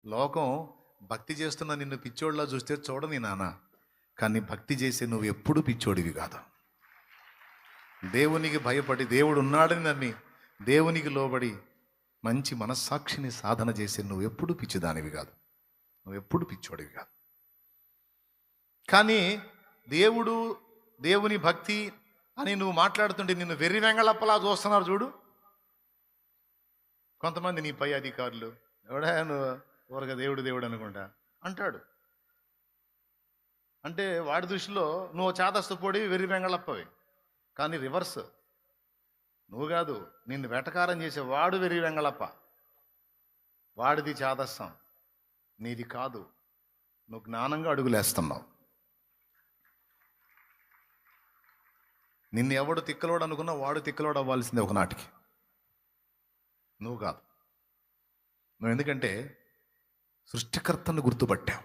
లోకం భక్తి చేస్తున్న నిన్ను పిచ్చోడిలా చూస్తే చూడని నాన్న, కానీ భక్తి చేసే నువ్వు ఎప్పుడు పిచ్చోడివి కాదు. దేవునికి భయపడి దేవుడు ఉన్నాడని నమ్మి దేవునికి లోబడి మంచి మనస్సాక్షిని సాధన చేసే నువ్వు ఎప్పుడు పిచ్చిదానివి కాదు, నువ్వు ఎప్పుడు పిచ్చోడివి కాదు. కానీ దేవుని భక్తి అని నువ్వు మాట్లాడుతుంటే నిన్ను వెర్రి వెంగళప్పలా చూస్తున్నారు చూడు కొంతమంది నీ పై అధికారులు. ఎవడా నువ్వు ఊరగా దేవుడు అనుకుంటా అంటాడు. అంటే వాడి దృష్టిలో నువ్వు చాదస్తు పొడి వెర్రి వెంగళప్పవి. కానీ రివర్స్, నువ్వు కాదు, నిన్ను వెటకారం చేసే వాడు వెర్రి వెంగళప్ప. వాడిది చాదస్తం, నీది కాదు. నువ్వు జ్ఞానంగా అడుగులేస్తున్నావు. నిన్ను ఎవడు తిక్కలోడు అనుకున్నా వాడు తిక్కలోడు అవ్వాల్సిందే ఒకనాటికి, నువ్వు కాదు. నువ్వు ఎందుకంటే సృష్టికర్తను గుర్తుపట్టావు.